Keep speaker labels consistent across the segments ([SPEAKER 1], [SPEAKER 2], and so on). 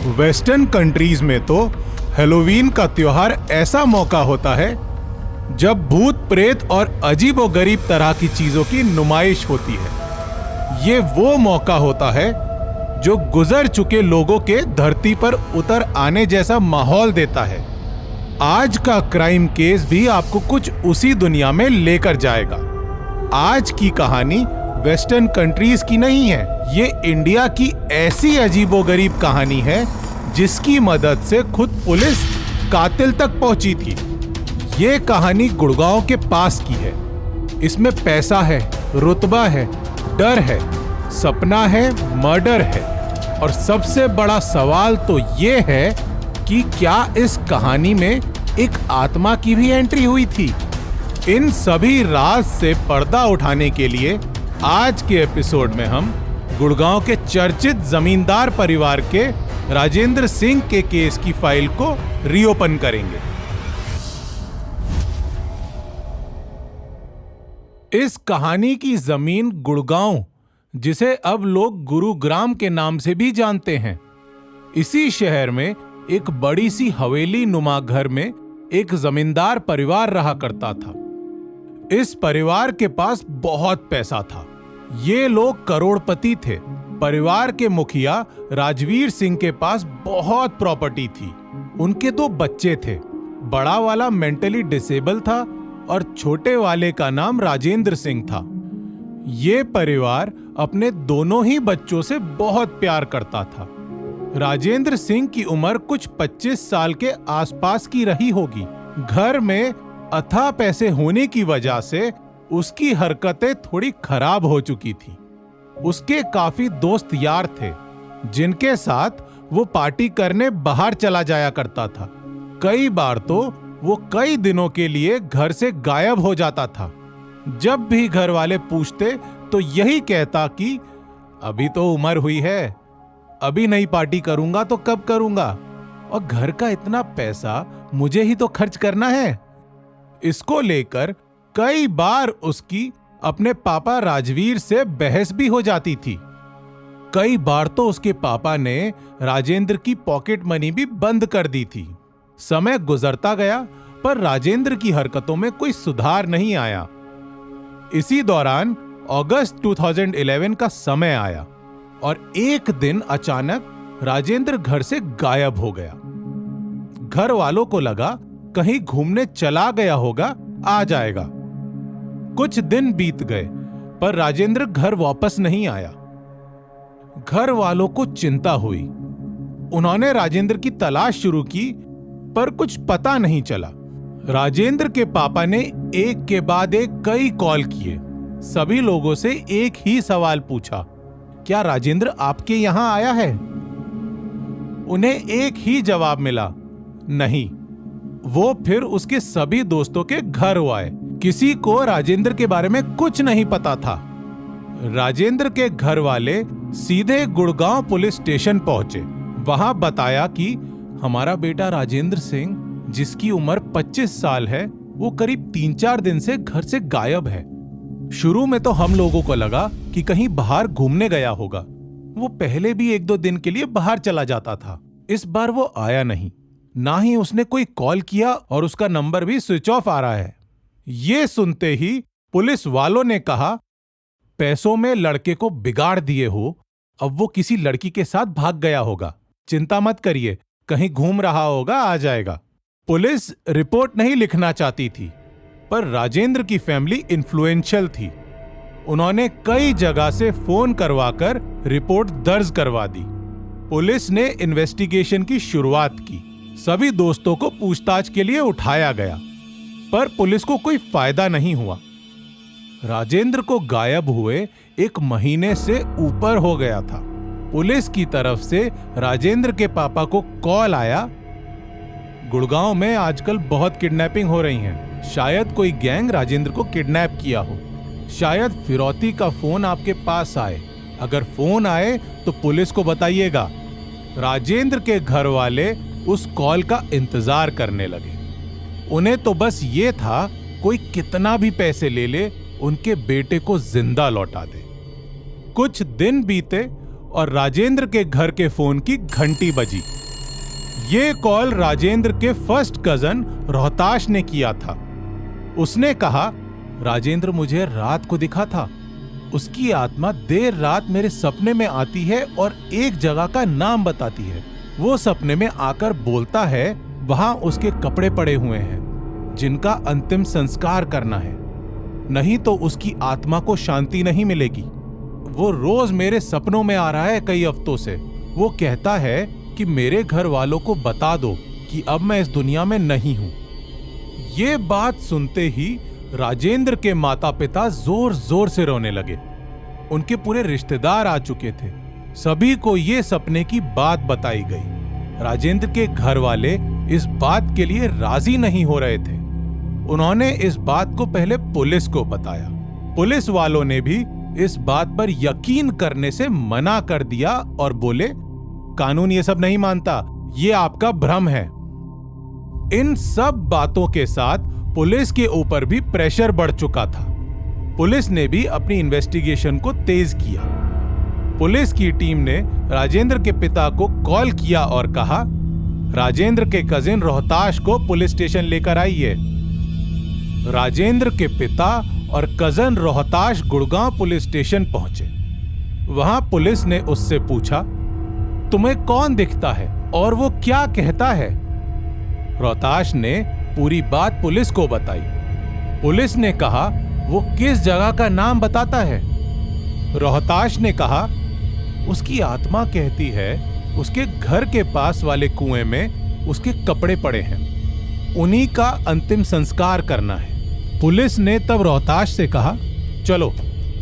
[SPEAKER 1] Western countries में तो Halloween का त्योहार ऐसा मौका होता है जब भूत प्रेत और अजीबोगरीब तरह की चीजों की नुमाइश होती है। ये वो मौका होता है जो गुजर चुके लोगों के धरती पर उतर आने जैसा माहौल देता है। आज का क्राइम केस भी आपको कुछ उसी दुनिया में लेकर जाएगा। आज की कहानी वेस्टर्न कंट्रीज की नहीं है, ये इंडिया की ऐसी अजीबोगरीब कहानी है जिसकी मदद से खुद पुलिस कातिल तक पहुंची थी। ये कहानी गुड़गांव के पास की है। इसमें पैसा है, रुतबा है, डर है, सपना है, मर्डर है और सबसे बड़ा सवाल तो ये है कि क्या इस कहानी में एक आत्मा की भी एंट्री हुई थी। इन सभी राज से पर्दा उठाने के लिए आज के एपिसोड में हम गुड़गांव के चर्चित जमींदार परिवार के राजेंद्र सिंह के केस की फाइल को रीओपन करेंगे। इस कहानी की जमीन गुड़गांव, जिसे अब लोग गुरुग्राम के नाम से भी जानते हैं, इसी शहर में एक बड़ी सी हवेली नुमा घर में एक जमींदार परिवार रहा करता था। इस परिवार के पास बहुत पैसा था। ये लोग करोड़पति थे। परिवार के मुखिया राजवीर सिंह के पास बहुत प्रॉपर्टी थी। उनके 2 बच्चे थे। बड़ा वाला मेंटली डिसेबल था और छोटे वाले का नाम राजेंद्र सिंह था। ये परिवार अपने दोनों ही बच्चों से बहुत प्यार करता था। राजेंद्र सिंह की उम्र कुछ 25 साल के आसपास की रही होगी। घर में अथाह पैसे होने की वजह से उसकी हरकतें थोड़ी खराब हो चुकी थी। उसके काफी दोस्त यार थे जिनके साथ वो पार्टी करने बाहर चला जाया करता था। कई बार तो वो कई दिनों के लिए घर से गायब हो जाता था। जब भी घर वाले पूछते तो यही कहता कि अभी तो उम्र हुई है, अभी नहीं पार्टी करूंगा तो कब करूंगा, और घर का इतना पैसा मुझे ही तो खर्च करना है। इसको लेकर कई बार उसकी अपने पापा राजवीर से बहस भी हो जाती थी। कई बार तो उसके पापा ने राजेंद्र की पॉकेट मनी भी बंद कर दी थी। समय गुजरता गया पर राजेंद्र की हरकतों में कोई सुधार नहीं आया। इसी दौरान अगस्त 2011 का समय आया और एक दिन अचानक राजेंद्र घर से गायब हो गया। घर वालों को लगा कहीं घूमने चला गया होगा, आ जाएगा। कुछ दिन बीत गए पर राजेंद्र घर वापस नहीं आया। घर वालों को चिंता हुई। उन्होंने राजेंद्र की तलाश शुरू की पर कुछ पता नहीं चला। राजेंद्र के पापा ने एक के बाद एक कई कॉल किए। सभी लोगों से एक ही सवाल पूछा, क्या राजेंद्र आपके यहां आया है? उन्हें एक ही जवाब मिला, नहीं। वो फिर उसके सभी दोस्तों के घर आए। किसी को राजेंद्र के बारे में कुछ नहीं पता था। राजेंद्र के घर वाले सीधे गुड़गांव पुलिस स्टेशन पहुंचे। वहां बताया कि हमारा बेटा राजेंद्र सिंह, जिसकी उम्र 25 साल है, वो करीब 3-4 दिन से घर से गायब है। शुरू में तो हम लोगों को लगा कि कहीं बाहर घूमने गया होगा। वो पहले भी 1-2 दिन के लिए बाहर चला जाता था। इस बार वो आया नहीं, ना ही उसने कोई कॉल किया और उसका नंबर भी स्विच ऑफ आ रहा है। ये सुनते ही पुलिस वालों ने कहा, पैसों में लड़के को बिगाड़ दिए हो, अब वो किसी लड़की के साथ भाग गया होगा, चिंता मत करिए, कहीं घूम रहा होगा, आ जाएगा। पुलिस रिपोर्ट नहीं लिखना चाहती थी पर राजेंद्र की फैमिली इन्फ्लुएंशियल थी। उन्होंने कई जगह से फोन करवाकर रिपोर्ट दर्ज करवा दी। पुलिस ने इन्वेस्टिगेशन की शुरुआत की। सभी दोस्तों को पूछताछ के लिए उठाया गया पर पुलिस को कोई फायदा नहीं हुआ। राजेंद्र को गायब हुए 1 महीने से ऊपर हो गया था। पुलिस की तरफ से राजेंद्र के पापा को कॉल आया, गुड़गांव में आजकल बहुत किडनैपिंग हो रही हैं, शायद कोई गैंग राजेंद्र को किडनैप किया हो, शायद फिरौती का फोन आपके पास आए, अगर फोन आए तो पुलिस को बताइएगा। राजेंद्र के घर वाले उस कॉल का इंतजार करने लगे। उन्हें तो बस ये था कोई कितना भी पैसे ले ले, उनके बेटे को जिंदा लौटा दे। कुछ दिन बीते और राजेंद्र के घर के फोन की घंटी बजी। ये कॉल राजेंद्र के फर्स्ट कजन रोहताश ने किया था। उसने कहा, राजेंद्र मुझे रात को दिखा था। उसकी आत्मा देर रात मेरे सपने में आती है और एक जगह का नाम बताती है। वो सपने में आकर बोलता है वहां उसके कपड़े पड़े हुए हैं जिनका अंतिम संस्कार करना है, नहीं तो उसकी आत्मा को शांति नहीं मिलेगी। वो रोज मेरे सपनों में आ रहा है कई हफ्तों से। वो कहता है कि मेरे घर वालों को बता दो कि अब मैं इस दुनिया में नहीं हूं। ये बात सुनते ही राजेंद्र के माता पिता जोर जोर से रोने लगे। उनके पूरे रिश्तेदार आ चुके थे। सभी को ये सपने की बात बताई गई। राजेंद्र के घर वाले इस बात के लिए राजी नहीं हो रहे थे। उन्होंने इस बात को पहले पुलिस को बताया। पुलिस वालों ने भी इस बात पर यकीन करने से मना कर दिया और बोले, कानून ये सब नहीं मानता, ये आपका भ्रम है। इन सब बातों के साथ पुलिस के ऊपर भी प्रेशर बढ़ चुका था। पुलिस ने भी अपनी इन्वेस्टिगेशन को तेज किया। पुलिस की टीम ने राजेंद्र के पिता को कॉल किया और कहा, राजेंद्र के कजिन रोहताश को पुलिस स्टेशन लेकर आइए। राजेंद्र के पिता और cousin Rohtash Gurgaon police station पहुंचे। वहां पुलिस ने उससे पूछा, तुम्हें कौन दिखता है और वो क्या कहता है? रोहताश ने पूरी बात पुलिस को बताई। पुलिस ने कहा, वो किस जगह का नाम बताता है? रोहताश ने कहा, उसकी आत्मा कहती है उसके घर के पास वाले कुएं में उसके कपड़े पड़े हैं, उन्हीं का अंतिम संस्कार करना है। पुलिस ने तब रोहताश से कहा, चलो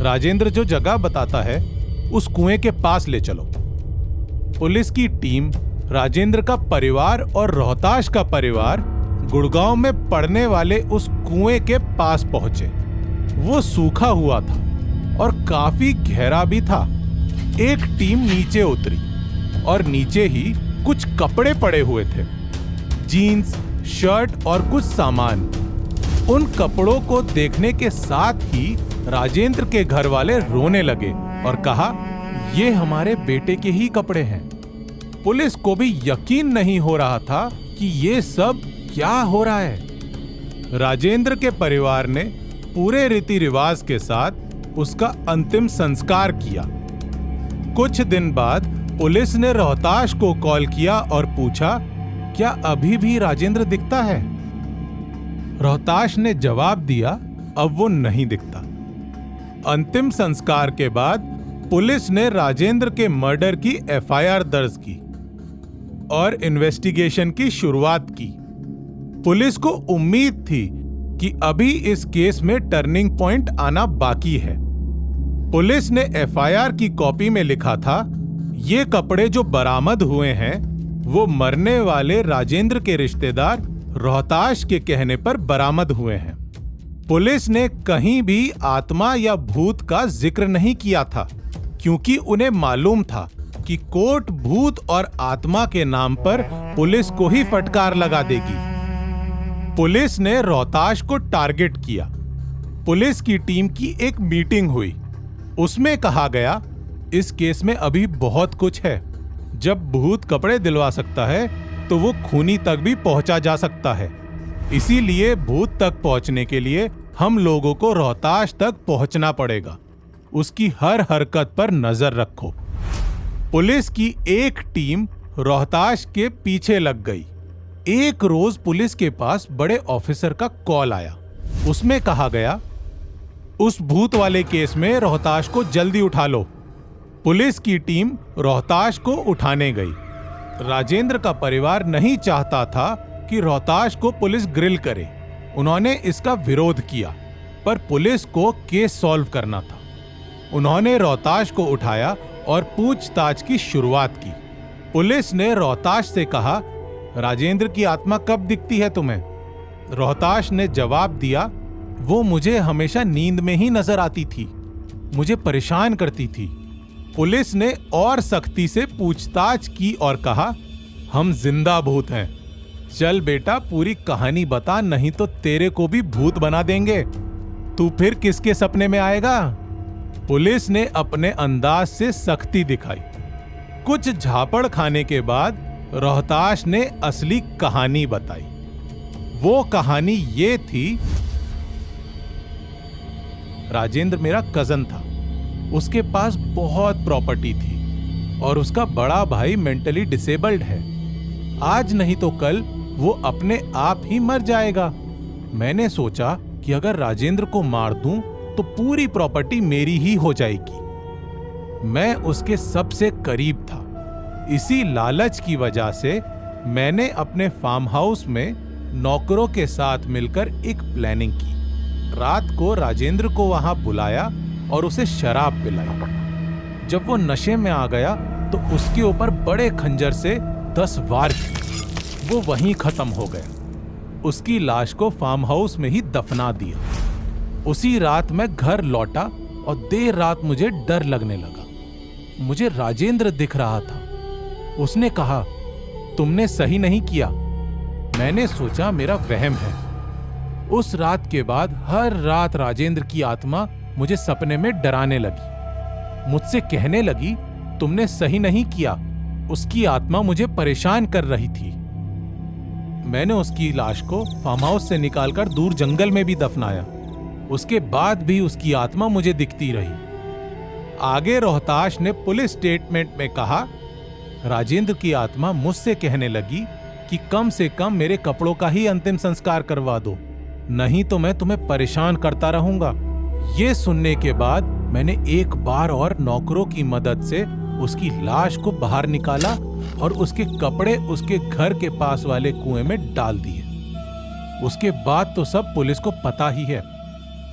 [SPEAKER 1] राजेंद्र जो जगह बताता है उस कुएं के पास ले चलो। पुलिस की टीम राजेंद्र का परिवार और रोहताश का परिवार गुड़गांव में पड़ने वाले उस कुएं के पास पहुंचे। वो सूखा हुआ था और काफी गहरा भी था। एक टीम नीचे उतरी और नीचे ही कुछ कपड़े पड़े हुए थे, जीन्स, शर्ट और कुछ सामान। उन कपड़ों को देखने के साथ ही राजेंद्र के घर वाले रोने लगे और कहा, ये हमारे बेटे के ही कपड़े हैं। पुलिस को भी यकीन नहीं हो रहा था कि ये सब क्या हो रहा है। राजेंद्र के परिवार ने पूरे रीति रिवाज के साथ उसका अंतिम संस्कार किया। कुछ दिन बाद पुलिस ने रोहताश को कॉल किया और पूछा, क्या अभी भी राजेंद्र दिखता है? रोहताश ने जवाब दिया, अब वो नहीं दिखता। अंतिम संस्कार के बाद पुलिस ने राजेंद्र के मर्डर की एफआईआर दर्ज की और इन्वेस्टिगेशन की शुरुआत की। पुलिस को उम्मीद थी कि अभी इस केस में टर्निंग पॉइंट आना बाकी है। पुलिस ने एफआईआर की कॉपी में लिखा था, ये कपड़े जो बरामद हुए हैं वो मरने वाले राजेंद्र के रिश्तेदार रोहताश के कहने पर बरामद हुए हैं। पुलिस ने कहीं भी आत्मा या भूत का जिक्र नहीं किया था, क्योंकि उन्हें मालूम था कि कोर्ट भूत और आत्मा के नाम पर पुलिस को ही फटकार लगा देगी। पुलिस ने रोहताश को टारगेट किया। पुलिस की टीम की एक मीटिंग हुई। उसमें कहा गया, इस केस में अभी बहुत कुछ है। जब भूत कपड़े दिलवा सकता है तो वो खूनी तक भी पहुंचा जा सकता है। इसीलिए भूत तक पहुंचने के लिए हम लोगों को रोहताश तक पहुंचना पड़ेगा। उसकी हर हरकत पर नजर रखो। पुलिस की एक टीम रोहताश के पीछे लग गई। एक रोज पुलिस के पास बड़े ऑफिसर का कॉल आया। उसमें कहा गया, उस भूत वाले केस में रोहताश को जल्दी उठा लो। पुलिस की टीम रोहताश को उठाने गई। राजेंद्र का परिवार नहीं चाहता था कि रोहताश को पुलिस ग्रिल करे। उन्होंने इसका विरोध किया, पर पुलिस को केस सॉल्व करना था। उन्होंने रोहताश को उठाया और पूछताछ की शुरुआत की। पुलिस ने रोहताश से कहा, राजेंद्र की आत्मा कब दिखती है तुम्हें? रोहताश ने जवाब दिया, वो मुझे हमेशा नींद में ही नजर आती थी, मुझे परेशान करती थी। पुलिस ने और सख्ती से पूछताछ की और कहा, हम जिंदा भूत हैं। चल बेटा पूरी कहानी बता, नहीं तो तेरे को भी भूत बना देंगे। तू फिर किसके सपने में आएगा? पुलिस ने अपने अंदाज से सख्ती दिखाई। कुछ झापड़ खाने के बाद रोहताश ने असली कहानी बताई। वो कहानी ये थी, राजेंद्र मेरा कजन था। उसके पास बहुत प्रॉपर्टी थी और उसका बड़ा भाई मेंटली डिसेबल्ड है। आज नहीं तो कल वो अपने आप ही मर जाएगा। मैंने सोचा कि अगर राजेंद्र को मार दूं तो पूरी प्रॉपर्टी मेरी ही हो जाएगी। मैं उसके सबसे करीब था। इसी लालच की वजह से मैंने अपने फार्म हाउस में नौकरों के साथ मिलकर एक प्लानिंग की। रात को राजेंद्र को वहां बुलाया और उसे शराब पिलाई। जब वो नशे में आ गया तो उसके ऊपर बड़े खंजर से 10 वार किए। वो वहीं खत्म हो गया। उसकी लाश को फार्म हाउस में ही दफना दिया। उसी रात मैं घर लौटा और देर रात मुझे डर लगने लगा। मुझे राजेंद्र दिख रहा था। उसने कहा, तुमने सही नहीं किया। मैंने सोचा मेरा वहम है। उस रात के बाद हर रात राजेंद्र की आत्मा मुझे सपने में डराने लगी। मुझसे कहने लगी, तुमने सही नहीं किया। उसकी आत्मा मुझे परेशान कर रही थी। मैंने उसकी लाश को फार्म हाउस से निकालकर दूर जंगल में भी दफनाया। उसके बाद भी उसकी आत्मा मुझे दिखती रही। आगे रोहताश ने पुलिस स्टेटमेंट में कहा, राजेंद्र की आत्मा मुझसे कहने लगी कि कम से कम मेरे कपड़ों का ही अंतिम संस्कार करवा दो, नहीं तो मैं तुम्हें परेशान करता रहूंगा। ये सुनने के बाद मैंने एक बार और नौकरों की मदद से उसकी लाश को बाहर निकाला और उसके कपड़े उसके घर के पास वाले कुएं में डाल दिए। उसके बाद तो सब पुलिस को पता ही है।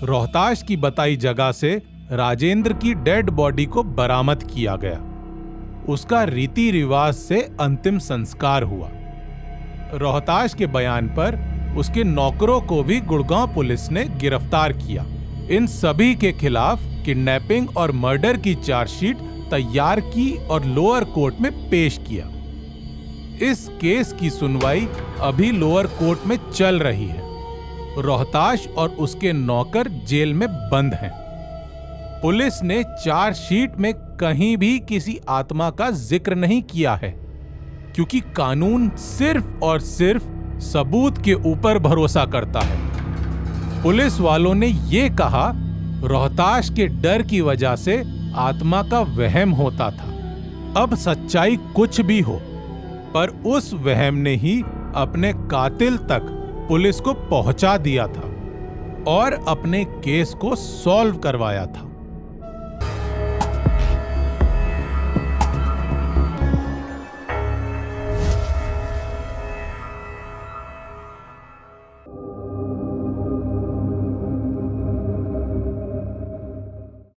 [SPEAKER 1] रोहताश की बताई जगह से राजेंद्र की डेड बॉडी को बरामद किया गया। उसका रीति रिवाज से अंतिम संस्कार हुआ। रोहताश के बयान पर उसके नौकरों को भी गुड़गांव पुलिस ने गिरफ्तार किया। इन सभी के खिलाफ किडनैपिंग और मर्डर की चार्जशीट तैयार की और लोअर कोर्ट में पेश किया। इस केस की सुनवाई अभी लोअर कोर्ट में चल रही है। रोहताश और उसके नौकर जेल में बंद हैं। पुलिस ने चार्जशीट में कहीं भी किसी आत्मा का जिक्र नहीं किया है, क्योंकि कानून सिर्फ और सिर्फ सबूत के ऊपर भरोसा करता है। पुलिस वालों ने ये कहा, रोहताश के डर की वजह से आत्मा का वहम होता था। अब सच्चाई कुछ भी हो, पर उस वहम ने ही अपने कातिल तक पुलिस को पहुंचा दिया था और अपने केस को सॉल्व करवाया था।